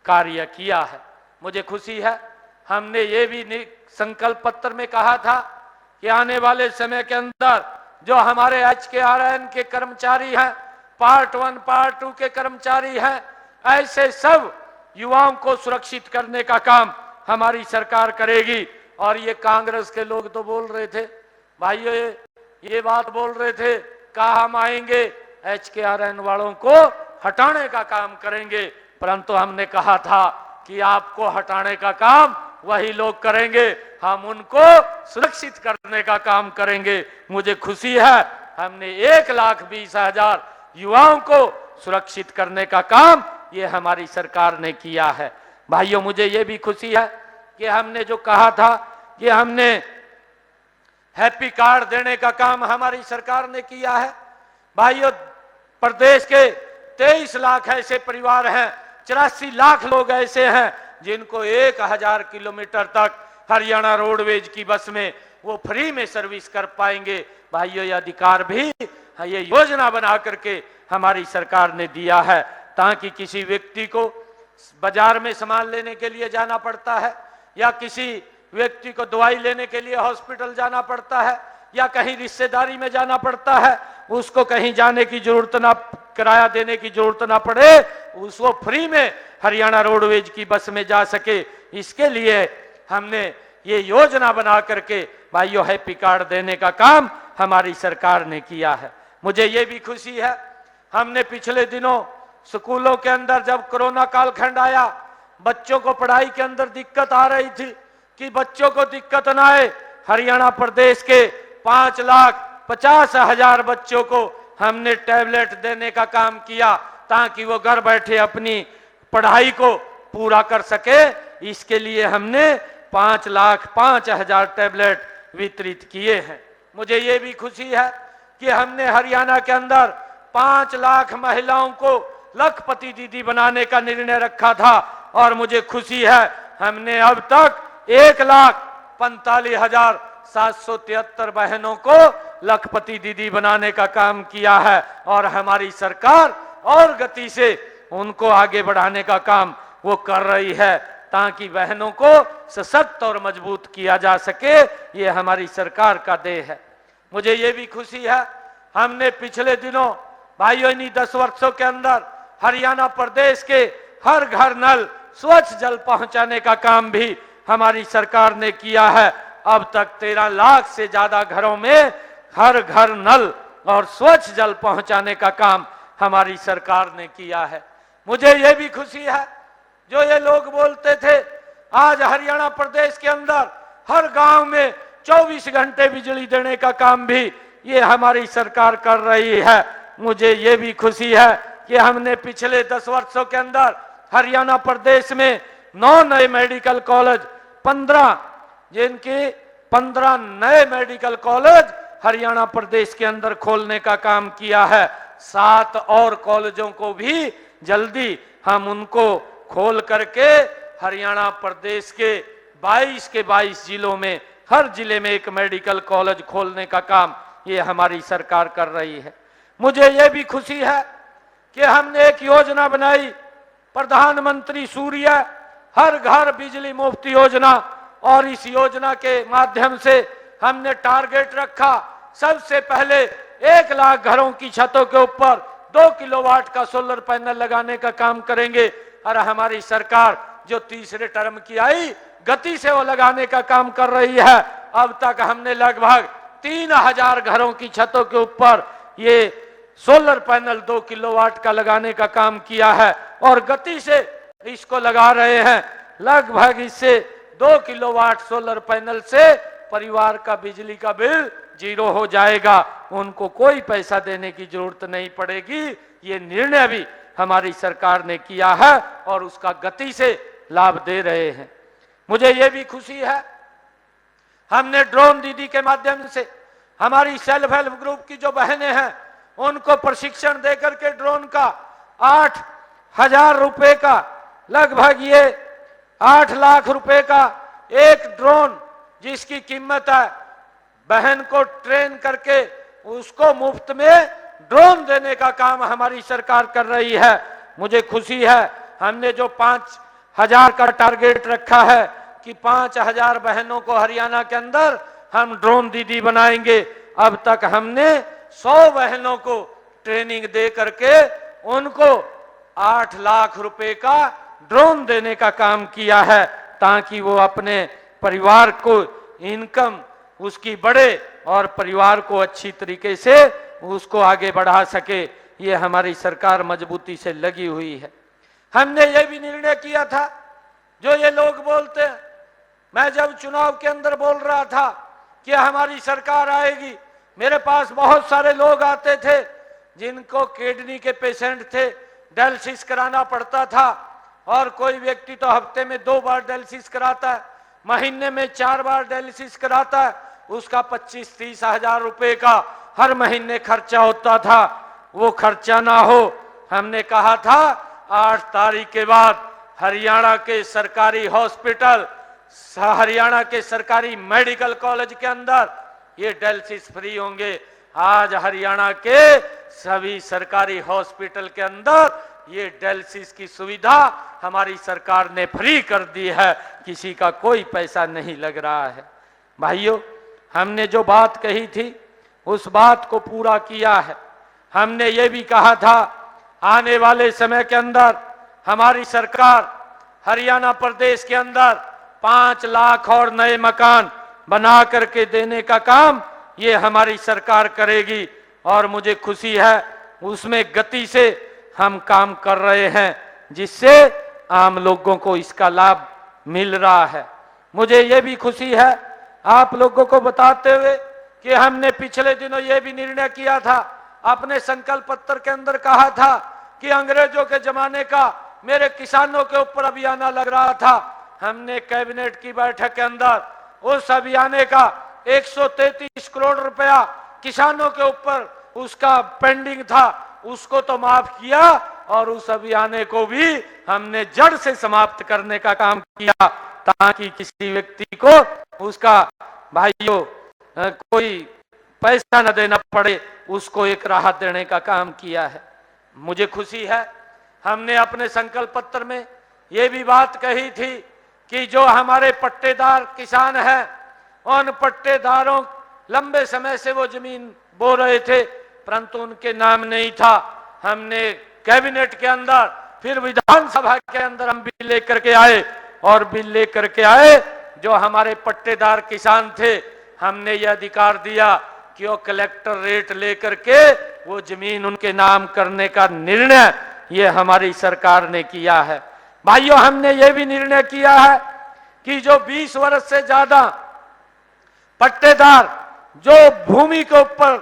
Speaker 1: कार्य किया है। मुझे खुशी है, हमने ये भी संकल्प पत्र में कहा था कि आने वाले समय के अंदर जो हमारे HKRN के कर्मचारी हैं, पार्ट 1 पार्ट 2 के कर्मचारी हैं, ऐसे सब युवाओं को सुरक्षित करने का काम हमारी सरकार करेगी। और ये कांग्रेस के लोग तो बोल रहे थे भाइयों, ये बात बोल रहे थे कहा हम आएंगे HKRN वालों को हटाने का काम करेंगे, परंतु हमने कहा था कि आपको हटाने का काम वही लोग करेंगे, हम उनको सुरक्षित करने का काम करेंगे। मुझे खुशी है हमने 1,20,000 युवाओं को सुरक्षित करने का काम ये हमारी सरकार ने किया है। भाइयों, मुझे ये भी खुशी है कि हमने जो कहा था कि हमने हैप्पी कार्ड देने का काम हमारी सरकार ने किया है। भाइयों, प्रदेश के 23 लाख ऐसे परिवार हैं, 84 लाख लोग ऐसे हैं जिनको 1000 किलोमीटर तक हरियाणा रोडवेज की बस में वो फ्री में सर्विस कर पाएंगे। भाइयों, ये अधिकार भी ये योजना बना करके हमारी सरकार ने दिया है, ताकि किसी व्यक्ति को बाजार में सामान लेने के लिए जाना पड़ता है, या किसी व्यक्ति को दवाई लेने के लिए हॉस्पिटल जाना पड़ता है, या कहीं रिश्तेदारी में जाना पड़ता है, उसको कहीं जाने की जरूरत ना, किराया देने की जरूरत ना पड़े, उसको फ्री में हरियाणा रोडवेज की बस में जा सके। इसके लिए हमने ये योजना बना करके भाइयों हैप्पी कार्ड देने का काम हमारी सरकार ने किया है। मुझे ये भी खुशी है, हमने पिछले दिनों स्कूलों के अंदर जब कोरोना कालखंड आया, बच्चों को पढ़ाई के अंदर दिक्कत आ रही थी कि बच्चों को दिक्कत ना आए, हरियाणा प्रदेश के 5,50,000 बच्चों को हमने टैबलेट देने का काम किया, ताकि वो घर बैठे अपनी पढ़ाई को पूरा कर सके। इसके लिए हमने 5,05,000 टैबलेट वितरित किए हैं। मुझे ये भी खुशी है कि हमने हरियाणा के अंदर 5 लाख महिलाओं को लखपति दीदी बनाने का निर्णय रखा था, और मुझे खुशी है हमने अब तक 1,45,773 बहनों को लखपति दीदी बनाने का काम किया है, और हमारी सरकार और गति से उनको आगे बढ़ाने का काम वो कर रही है, ताकि बहनों को सशक्त और मजबूत किया जा सके। ये हमारी सरकार का देह है। मुझे ये भी खुशी है हमने पिछले दिनों भाइयों इन्हीं 10 वर्षों के अंदर हरियाणा प्रदेश के हर घर नल स्वच्छ जल पहुंचाने का काम भी हमारी सरकार ने किया है। अब तक 13 लाख से ज्यादा घरों में हर घर नल और स्वच्छ जल पहुंचाने का काम हमारी सरकार ने किया है। मुझे ये भी खुशी है, जो ये लोग बोलते थे आज हरियाणा प्रदेश के अंदर हर गांव में 24 घंटे बिजली देने का काम भी ये हमारी सरकार कर रही है। मुझे ये भी खुशी है कि हमने पिछले 10 वर्षों के अंदर हरियाणा प्रदेश में 9 नए मेडिकल कॉलेज, 15 नए मेडिकल कॉलेज हरियाणा प्रदेश के अंदर खोलने का काम किया है। 7 और कॉलेजों को भी जल्दी हम उनको खोल करके हरियाणा प्रदेश के 22 जिलों में हर जिले में एक मेडिकल कॉलेज खोलने का काम ये हमारी सरकार कर रही है। मुझे ये भी खुशी है कि हमने एक योजना बनाई, प्रधानमंत्री सूर्य हर घर बिजली मुफ्त योजना, और इस योजना के माध्यम से हमने टारगेट रखा सबसे पहले 1 लाख घरों की छतों के ऊपर 2 किलोवाट का सोलर पैनल लगाने का काम करेंगे। और हमारी सरकार जो तीसरे टर्म की आई, गति से वो लगाने का काम कर रही है। अब तक हमने लगभग 3,000 घरों की छतों के ऊपर ये सोलर पैनल 2 किलोवाट का लगाने का काम किया है, और गति से इसको लगा रहे हैं। लगभग इससे 2 किलोवाट सोलर पैनल से परिवार का बिजली का बिल 0 हो जाएगा, उनको कोई पैसा देने की जरूरत नहीं पड़ेगी। ये निर्णय भी हमारी सरकार ने किया है और उसका गति से लाभ दे रहे हैं। मुझे ये भी खुशी है हमने ड्रोन दीदी के माध्यम से हमारी सेल्फ हेल्प ग्रुप की जो बहनें हैं उनको प्रशिक्षण देकर के ड्रोन का 8,000 रुपए का, लगभग ये 8 लाख रुपए का एक ड्रोन जिसकी कीमत है, बहन को ट्रेन करके उसको मुफ्त में ड्रोन देने का काम हमारी सरकार कर रही है। मुझे खुशी है हमने जो 5,000 का टारगेट रखा है कि 5,000 बहनों को हरियाणा के अंदर हम ड्रोन दीदी बनाएंगे। अब तक हमने 100 बहनों को ट्रेनिंग दे करके उनको 8 लाख रुपए का ड्रोन देने का काम किया है, ताकि वो अपने परिवार को इनकम उसकी बढ़े और परिवार को अच्छी तरीके से उसको आगे बढ़ा सके। ये हमारी सरकार मजबूती से लगी हुई है। हमने ये भी निर्णय किया था, जो ये लोग बोलते हैं, मैं जब चुनाव के अंदर बोल रहा था कि हमारी सरकार आएगी, मेरे पास बहुत सारे लोग आते थे जिनको किडनी के पेशेंट थे, डायलिसिस कराना पड़ता था, और कोई व्यक्ति तो हफ्ते में 2 बार डायलिसिस कराता है, महीने में 4 बार डायलिसिस कराता है, उसका 25-30 हजार रुपए का हर महीने खर्चा होता था। वो खर्चा ना हो, हमने कहा था 8 तारीख के बाद हरियाणा के सरकारी हॉस्पिटल, हरियाणा के सरकारी मेडिकल कॉलेज के अंदर ये डायलिसिस फ्री होंगे। आज हरियाणा के सभी सरकारी हॉस्पिटल के अंदर ये डायलिसिस की सुविधा हमारी सरकार ने फ्री कर दी है, किसी का कोई पैसा नहीं लग रहा है। भाइयों, हमने जो बात कही थी उस बात को पूरा किया है। हमने ये भी कहा था आने वाले समय के अंदर हमारी सरकार हरियाणा प्रदेश के अंदर 5 लाख और नए मकान बना करके देने का काम ये हमारी सरकार करेगी, और मुझे खुशी है उसमें गति से हम काम कर रहे हैं, जिससे आम लोगों को इसका लाभ मिल रहा है। मुझे ये भी खुशी है आप लोगों को बताते हुए कि हमने पिछले दिनों ये भी निर्णय किया था, अपने संकल्प पत्र के अंदर कहा था कि अंग्रेजों के जमाने का मेरे किसानों के ऊपर अभियान लग रहा था। हमने कैबिनेट की बैठक के अंदर उस अभियान का 133 करोड़ रुपया किसानों के ऊपर उसका पेंडिंग था, उसको तो माफ किया, और उस अभियान को भी हमने जड़ से समाप्त करने का काम किया, ताकि किसी व्यक्ति को उसका भाइयों कोई पैसा न देना पड़े, उसको एक राहत देने का काम किया है। मुझे खुशी है हमने अपने संकल्प पत्र में ये भी बात कही थी कि जो हमारे पट्टेदार किसान हैं, उन पट्टेदारों लंबे समय से वो जमीन बो रहे थे परंतु उनके नाम नहीं था। हमने कैबिनेट के अंदर फिर विधानसभा के अंदर हम बिल लेकर के आए, और बिल लेकर के आए जो हमारे पट्टेदार किसान थे, हमने यह अधिकार दिया कि वो कलेक्टर रेट लेकर के वो जमीन उनके नाम करने का निर्णय ये हमारी सरकार ने किया है। भाइयों, हमने ये भी निर्णय किया है कि जो 20 वर्ष से ज्यादा पट्टेदार जो भूमि के ऊपर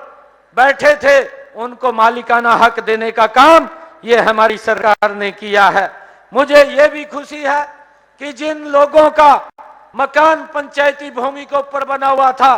Speaker 1: बैठे थे उनको मालिकाना हक देने का काम ये हमारी सरकार ने किया है। मुझे ये भी खुशी है कि जिन लोगों का मकान पंचायती भूमि के ऊपर बना हुआ था,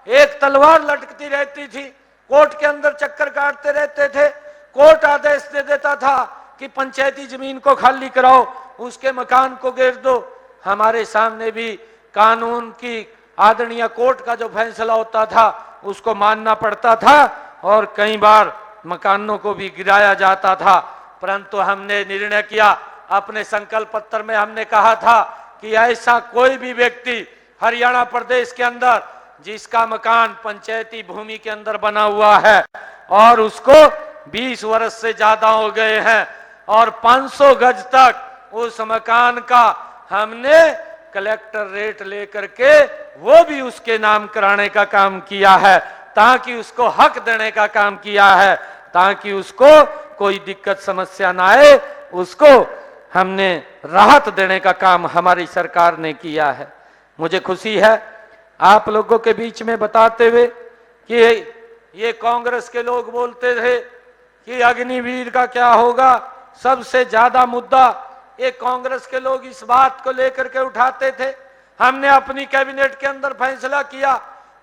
Speaker 1: एक तलवार लटकती रहती थी, कोर्ट के अंदर चक्कर काटते रहते थे, कोर्ट आदेश दे देता था कि पंचायती जमीन को खाली कराओ, उसके मकान को घेर दो। हमारे सामने भी कानून की आदरणीय कोर्ट का जो फैसला होता था उसको मानना पड़ता था, और कई बार मकानों को भी गिराया जाता था। परंतु हमने निर्णय किया, अपने संकल्प पत्र में हमने कहा था कि ऐसा कोई भी व्यक्ति हरियाणा प्रदेश के अंदर जिसका मकान पंचायती भूमि के अंदर बना हुआ है और उसको 20 वर्ष से ज्यादा हो गए हैं और 500 गज तक उस मकान का हमने कलेक्टर रेट लेकर के वो भी उसके नाम कराने का काम किया है, ताकि उसको हक देने का काम किया है, ताकि उसको कोई दिक्कत समस्या ना आए, उसको हमने राहत देने का काम हमारी सरकार ने किया है। मुझे खुशी है आप लोगों के बीच में बताते हुए कि ये कांग्रेस के लोग बोलते थे कि अग्निवीर का क्या होगा, सबसे ज्यादा मुद्दा ये कांग्रेस के लोग इस बात को लेकर के उठाते थे। हमने अपनी कैबिनेट के अंदर फैसला किया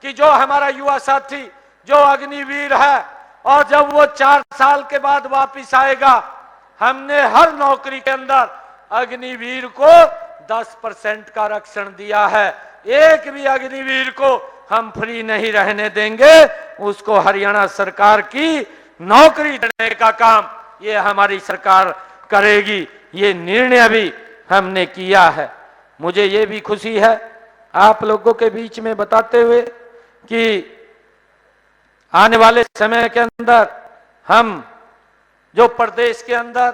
Speaker 1: कि जो हमारा युवा साथी जो अग्निवीर है और जब वो 4 साल के बाद वापिस आएगा, हमने हर नौकरी के अंदर अग्निवीर को 10% का आरक्षण दिया है। एक भी अग्निवीर को हम फ्री नहीं रहने देंगे, उसको हरियाणा सरकार की नौकरी देने का काम ये हमारी सरकार करेगी। ये निर्णय भी हमने किया है। मुझे ये भी खुशी है आप लोगों के बीच में बताते हुए कि आने वाले समय के अंदर हम जो प्रदेश के अंदर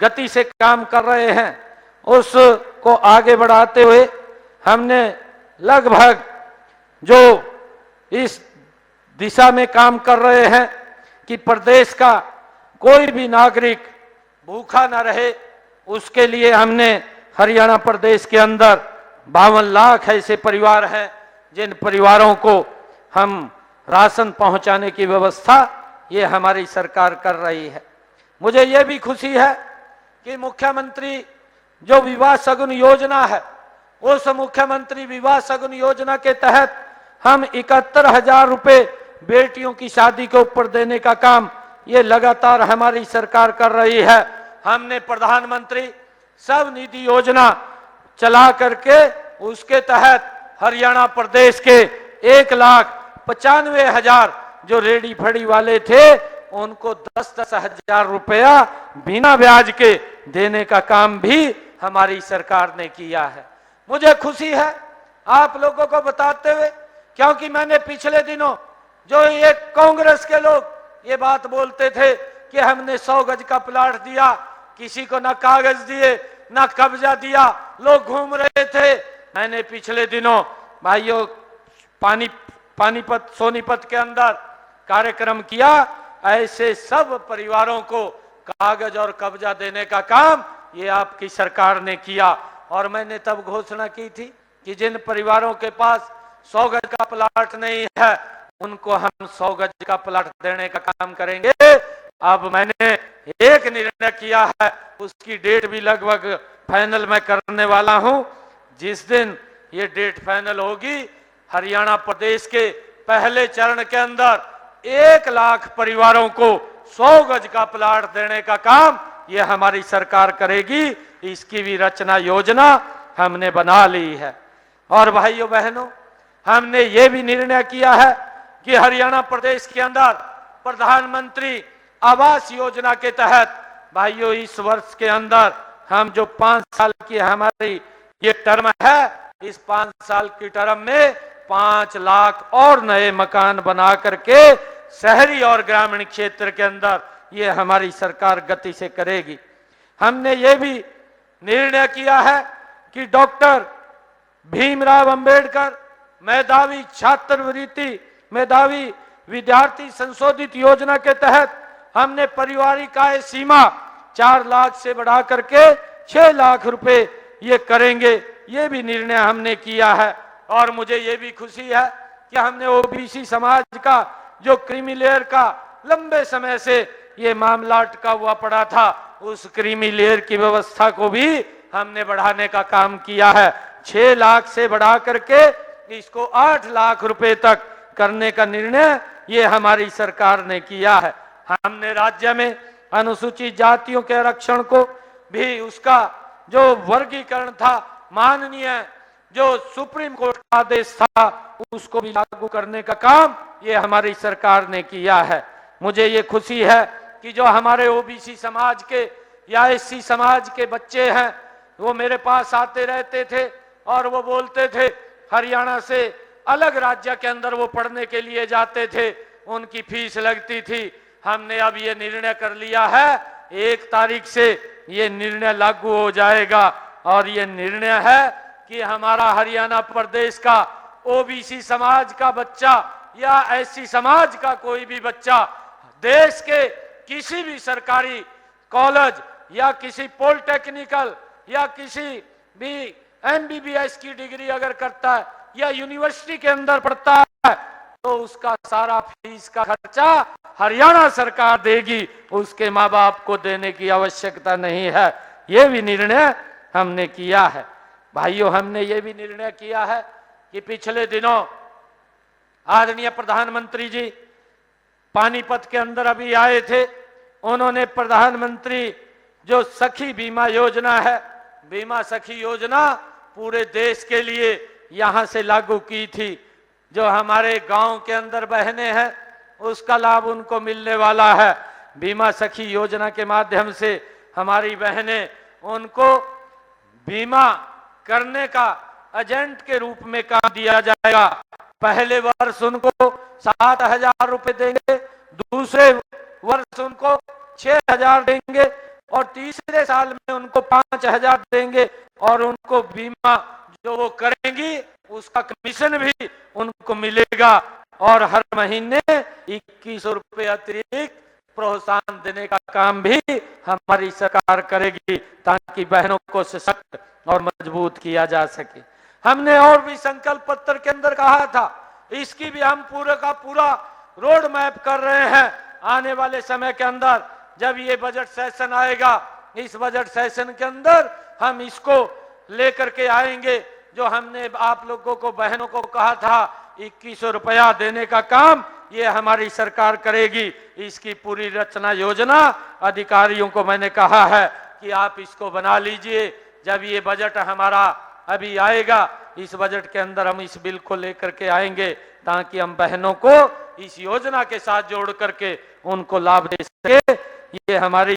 Speaker 1: गति से काम कर रहे हैं उसको आगे बढ़ाते हुए हमने लगभग जो इस दिशा में काम कर रहे हैं कि प्रदेश का कोई भी नागरिक भूखा न रहे, उसके लिए हमने हरियाणा प्रदेश के अंदर 52 लाख ऐसे परिवार हैं जिन परिवारों को हम राशन पहुंचाने की व्यवस्था ये हमारी सरकार कर रही है। मुझे ये भी खुशी है कि मुख्यमंत्री जो विवाह शगुन योजना है, उस मुख्यमंत्री विवाह शगुन योजना के तहत हम 71,000 रुपए बेटियों की शादी के ऊपर देने का काम ये लगातार हमारी सरकार कर रही है। हमने प्रधानमंत्री सब निधि योजना चला करके उसके तहत हरियाणा प्रदेश के 1,95,000 जो रेडी फड़ी वाले थे उनको 10-10 हजार रुपया बिना ब्याज के देने का काम भी हमारी सरकार ने किया है। मुझे खुशी है आप लोगों को बताते हुए, क्योंकि मैंने पिछले दिनों जो ये कांग्रेस के लोग ये बात बोलते थे कि हमने 100 गज का प्लाट दिया, किसी को ना कागज दिए ना कब्जा दिया, लोग घूम रहे थे। मैंने पिछले दिनों भाइयों पानीपत सोनीपत के अंदर कार्यक्रम किया, ऐसे सब परिवारों को कागज और कब्जा देने का काम ये आपकी सरकार ने किया। और मैंने तब घोषणा की थी कि जिन परिवारों के पास 100 गज का प्लाट नहीं है उनको हम 100 गज का प्लाट देने का काम करेंगे। अब मैंने एक निर्णय किया है, उसकी डेट भी लगभग फाइनल मैं करने वाला हूं। जिस दिन ये डेट फाइनल होगी, हरियाणा प्रदेश के पहले चरण के अंदर 1 लाख परिवारों को 100 गज का प्लाट देने का काम ये हमारी सरकार करेगी। इसकी भी रचना योजना हमने बना ली है। और भाइयों बहनों, हमने ये भी निर्णय किया है कि हरियाणा प्रदेश के अंदर प्रधानमंत्री आवास योजना के तहत भाइयों इस वर्ष के अंदर हम जो 5 साल की हमारी ये टर्म है, इस 5 साल की टर्म में 5 लाख और नए मकान बना करके शहरी और ग्रामीण क्षेत्र के अंदर ये हमारी सरकार गति से करेगी। हमने ये भी निर्णय किया है कि डॉक्टर भीमराव अंबेडकर मेधावी छात्रवृत्ति मेधावी विद्यार्थी संशोधित योजना के तहत हमने पारिवारिक आय सीमा 4 लाख से बढ़ा करके 6 लाख रुपए ये करेंगे। ये भी निर्णय हमने किया है। और मुझे ये भी खुशी है कि हमने ओबीसी समाज का जो क्रीमी लेयर का लंबे समय से ये मामला अटका हुआ पड़ा था, उस क्रीमी लेयर की व्यवस्था को भी हमने बढ़ाने का काम किया है। 6 लाख से बढ़ा करके इसको 8 लाख रुपए तक करने का निर्णय ये हमारी सरकार ने किया है। हमने राज्य में अनुसूचित जातियों के आरक्षण को भी उसका जो वर्गीकरण था, माननीय जो सुप्रीम कोर्ट का आदेश था, उसको भी लागू करने का काम ये हमारी सरकार ने किया है। मुझे ये खुशी है कि जो हमारे ओबीसी समाज के या एससी समाज के बच्चे हैं, वो मेरे पास आते रहते थे और वो बोलते थे हरियाणा से अलग राज्य के अंदर वो पढ़ने के लिए जाते थे, उनकी फीस लगती थी। हमने अब ये निर्णय कर लिया है 1 तारीख से ये निर्णय लागू हो जाएगा। और ये निर्णय है कि हमारा हरियाणा प्रदेश का ओबीसी समाज का बच्चा या एससी समाज का कोई भी बच्चा देश के किसी भी सरकारी कॉलेज या किसी पॉलिटेक्निकल या किसी भी एमबीबीएस की डिग्री अगर करता है या यूनिवर्सिटी के अंदर पढ़ता है तो उसका सारा फीस का खर्चा हरियाणा सरकार देगी, उसके माँ बाप को देने की आवश्यकता नहीं है। ये भी निर्णय हमने किया है। भाइयों, हमने ये भी निर्णय किया है कि पिछले दिनों आदरणीय प्रधानमंत्री जी पानीपत के अंदर अभी आए थे, उन्होंने प्रधानमंत्री जो सखी बीमा योजना है, बीमा सखी योजना पूरे देश के लिए यहां से लागू की थी। जो हमारे गांव के अंदर बहनें हैं उसका लाभ उनको मिलने वाला है। बीमा सखी योजना के माध्यम से हमारी बहनें उनको बीमा करने का एजेंट के रूप में काम दिया जाएगा। पहले वर्ष उनको 7,000 रुपए देंगे, दूसरे वर्ष उनको 6,000 देंगे और तीसरे साल में उनको 5,000 देंगे और उनको बीमा जो वो करेंगी उसका कमीशन भी उनको मिलेगा और हर महीने 2100 रुपए अतिरिक्त प्रोत्साहन देने का काम भी हमारी सरकार करेगी, ताकि बहनों को सशक्त और मजबूत किया जा सके। हमने और भी संकल्प पत्र के अंदर कहा था, इसकी भी हम पूरा का पूरा रोड मैप कर रहे हैं। आने वाले समय के अंदर जब ये बजट सेशन आएगा, इस बजट सेशन के अंदर हम इसको लेकर के आएंगे। जो हमने आप लोगों को, बहनों को कहा था 2100 रुपया देने का काम, ये हमारी सरकार करेगी। इसकी पूरी रचना योजना अधिकारियों को मैंने कहा है कि आप इसको बना लीजिए। जब ये बजट हमारा अभी आएगा, इस बजट के अंदर हम इस बिल को लेकर के आएंगे, ताकि हम बहनों को इस योजना के साथ जोड़ करके उनको लाभ दे सके। ये हमारी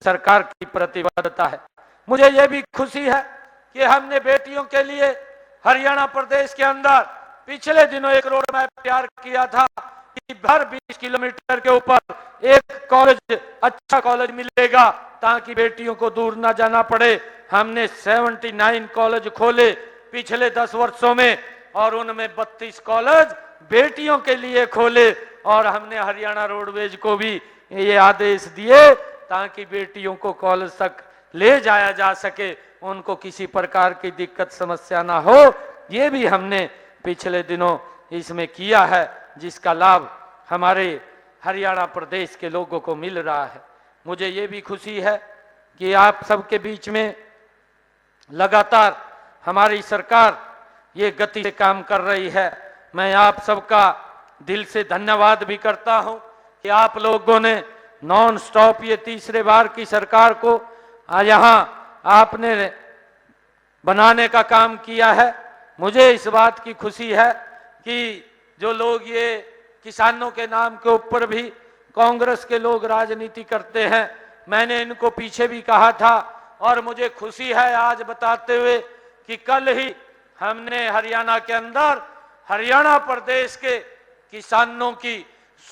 Speaker 1: सरकार की प्रतिबद्धता है। मुझे ये भी खुशी है कि हमने बेटियों के लिए हरियाणा प्रदेश के अंदर पिछले दिनों एक रोड मैप तैयार किया था कि हर 20 किलोमीटर के ऊपर एक कॉलेज, अच्छा कॉलेज मिलेगा, ताकि बेटियों को दूर ना जाना पड़े। हमने 79 कॉलेज खोले पिछले 10 वर्षों में, और उनमें 32 कॉलेज बेटियों के लिए खोले। और हमने हरियाणा रोडवेज को भी ये आदेश दिए ताकि बेटियों को कॉलेज तक ले जाया जा सके, उनको किसी प्रकार की दिक्कत समस्या ना हो। ये भी हमने पिछले दिनों इसमें किया है, जिसका लाभ हमारे हरियाणा प्रदेश के लोगों को मिल रहा है। मुझे ये भी खुशी है कि आप सबके बीच में लगातार हमारी सरकार ये गति से काम कर रही है। मैं आप सबका दिल से धन्यवाद भी करता हूं कि आप लोगों ने नॉन स्टॉप ये तीसरे बार की सरकार को यहाँ आपने बनाने का काम किया है। मुझे इस बात की खुशी है कि जो लोग ये किसानों के नाम के ऊपर भी कांग्रेस के लोग राजनीति करते हैं, मैंने इनको पीछे भी कहा था, और मुझे खुशी है आज बताते हुए कि कल ही हमने हरियाणा के अंदर हरियाणा प्रदेश के किसानों की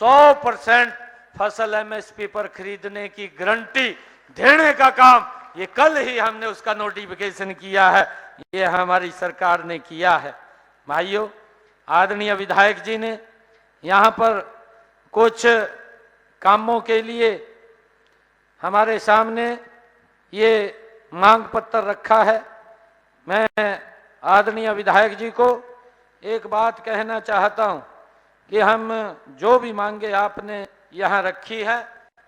Speaker 1: 100% फसल एमएसपी पर खरीदने की गारंटी देने का काम, ये कल ही हमने उसका नोटिफिकेशन किया है। ये हमारी सरकार ने किया है। भाइयों, आदरणीय विधायक जी ने यहाँ पर कुछ कामों के लिए हमारे सामने ये मांग पत्र रखा है। मैं आदरणीय विधायक जी को एक बात कहना चाहता हूँ कि हम जो भी मांगे आपने यहाँ रखी है,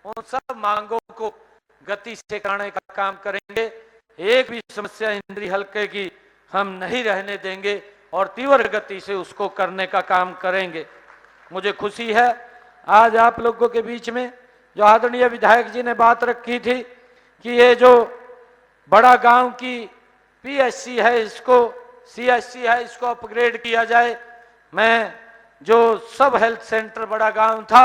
Speaker 1: उन सब मांगों को गति से कराने का काम करेंगे। एक भी समस्या इंद्री हल्के की हम नहीं रहने देंगे और तीव्र गति से उसको करने का काम करेंगे। मुझे खुशी है आज आप लोगों के बीच में जो आदरणीय विधायक जी ने बात रखी थी कि ये जो बड़ा गांव की पीएचसी है, इसको सीएचसी है, इसको अपग्रेड किया जाए। मैं जो सब हेल्थ सेंटर बड़ा गांव था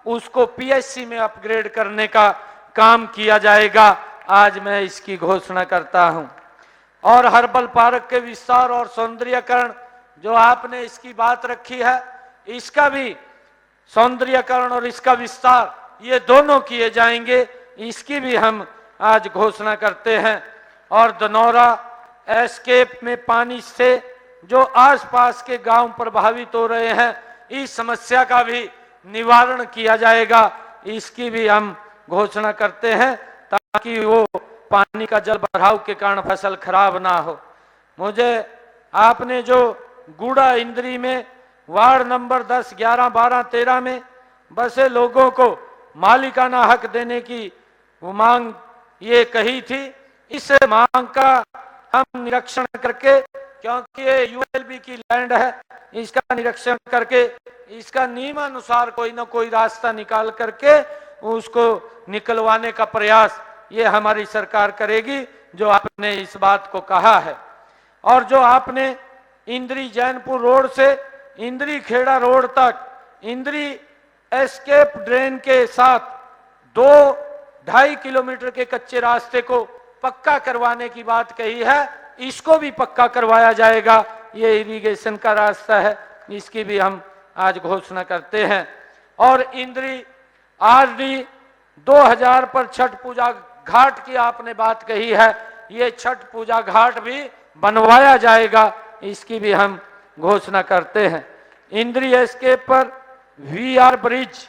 Speaker 1: उसको पीएचसी में अपग्रेड करने का काम किया जाएगा। आज मैं इसकी घोषणा करता हूं। और हर्बल पार्क के विस्तार और सौंदर्यकरण जो आपने इसकी बात रखी है, इसका भी सौंदर्यकरण और इसका विस्तार ये दोनों किए जाएंगे। इसकी भी हम आज घोषणा करते हैं। और धनौरा एस्केप में पानी से जो आसपास के गांव प्रभावित हो रहे हैं, इस समस्या का भी निवारण किया जाएगा। इसकी भी हम घोषणा करते हैं ताकि वो पानी का जल भराव के कारण फसल खराब ना हो। मुझे आपने जो गुड़ा इंद्री में वार्ड नंबर 10, 11, 12, 13 में बसे लोगों को मालिकाना हक देने की वो मांग ये कही थी, इस मांग का हम निरीक्षण करके, क्योंकि ये यूएलबी की लैंड है, इसका निरीक्षण करके इसका नियमानुसार कोई ना कोई रास्ता निकाल करके उसको निकलवाने का प्रयास ये हमारी सरकार करेगी, जो आपने इस बात को कहा है। और जो आपने इंद्री जैनपुर रोड से इंद्री खेड़ा रोड तक इंद्री एस्केप ड्रेन के साथ 2-2.5 किलोमीटर के कच्चे रास्ते को पक्का करवाने की बात कही है, इसको भी पक्का करवाया जाएगा। ये इरिगेशन का रास्ता है, इसकी भी हम आज घोषणा करते हैं। और इंद्री आरडी 2000 पर छठ पूजा घाट की आपने बात कही है, ये छठ पूजा घाट भी बनवाया जाएगा, इसकी भी हम घोषणा करते हैं। इंद्री एस्केप पर वीआर ब्रिज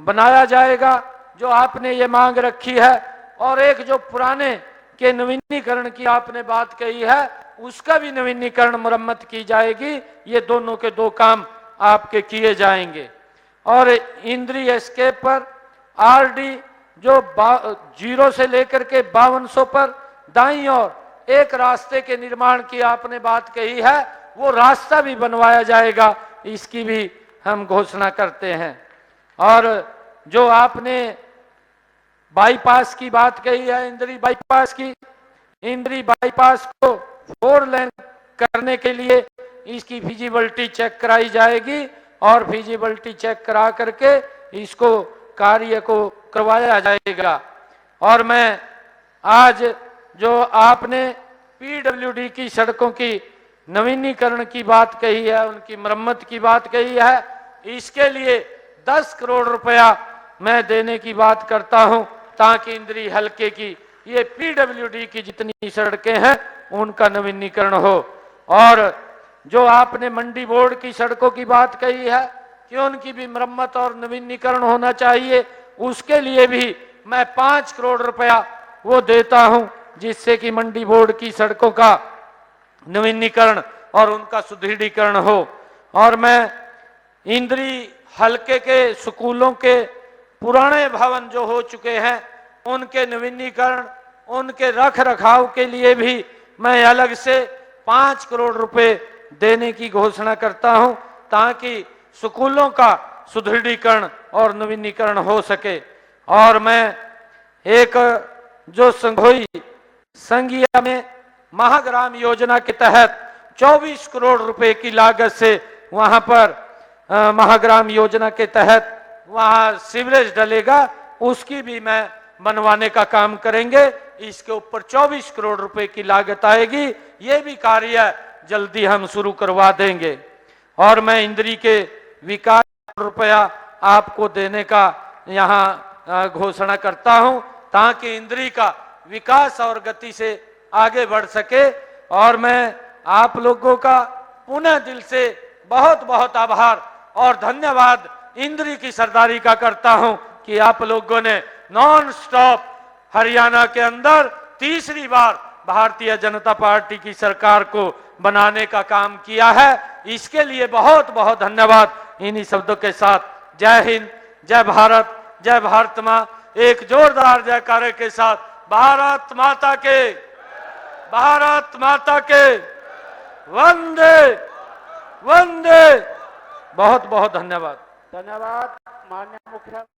Speaker 1: बनाया जाएगा, जो आपने ये मांग रखी है, और एक जो पुराने के नवीनीकरण की आपने बात कही है, उसका भी नवीनीकरण मरम्मत की जाएगी। ये दोनों के दो काम आपके किए जाएंगे। और इंद्री एस्केप पर आरडी जो 0 से लेकर के 5200 पर दाईं ओर एक रास्ते के निर्माण की आपने बात कही है, वो रास्ता भी बनवाया जाएगा, इसकी भी हम घोषणा करते हैं। और जो आपने बाईपास की बात कही है, इंद्री बाईपास की, इंद्री बाईपास को 4 लेन करने के लिए इसकी फिजिबिलिटी चेक कराई जाएगी, और फिजिबिलिटी चेक करा करके इसको कार्य को करवाया जाएगा। और मैं आज जो आपने पीडब्ल्यूडी की सड़कों की नवीनीकरण की बात कही है, उनकी मरम्मत की बात कही है, इसके लिए 10 करोड़ रुपया मैं देने की बात करता हूं, ताकि इंद्री हलके की ये पीडब्ल्यूडी की जितनी सड़कें हैं उनका नवीनीकरण हो। और जो आपने मंडी बोर्ड की सड़कों की बात कही है कि उनकी भी मरम्मत और नवीनीकरण होना चाहिए, उसके लिए भी मैं 5 करोड़ रुपया वो देता हूं, जिससे कि मंडी बोर्ड की सड़कों का नवीनीकरण और उनका सुदृढ़ीकरण हो। और मैं इंद्री हलके के स्कूलों के पुराने भवन जो हो चुके हैं उनके नवीनीकरण, उनके रख रखाव के लिए भी मैं अलग से 5 करोड़ रुपए देने की घोषणा करता हूं, ताकि स्कूलों का सुदृढ़ीकरण और नवीनीकरण हो सके। और मैं एक जो संघोई संघिया में महाग्राम योजना के तहत 24 करोड़ रुपए की लागत से वहां पर महाग्राम योजना के तहत वहां सीवरेज डलेगा, उसकी भी मैं बनवाने का काम करेंगे। इसके ऊपर 24 करोड़ रुपए की लागत आएगी, ये भी कार्य जल्दी हम शुरू करवा देंगे। और मैं इंद्री के विकास रुपया आपको देने का यहाँ घोषणा करता हूं, ताकि इंद्री का विकास और गति से आगे बढ़ सके। और मैं आप लोगों का पुनः दिल से बहुत बहुत आभार और धन्यवाद इंद्री की सरदारी का करता हूं कि आप लोगों ने नॉन स्टॉप हरियाणा के अंदर तीसरी बार भारतीय जनता पार्टी की सरकार को बनाने का काम किया है। इसके लिए बहुत बहुत धन्यवाद। इन्हीं शब्दों के साथ जय हिंद, जय भारत, जय भारत मां। एक जोरदार जयकारे के साथ भारत माता के, भारत माता के, वंदे वंदे। बहुत बहुत धन्यवाद।
Speaker 2: धन्यवाद माननीय मुख्य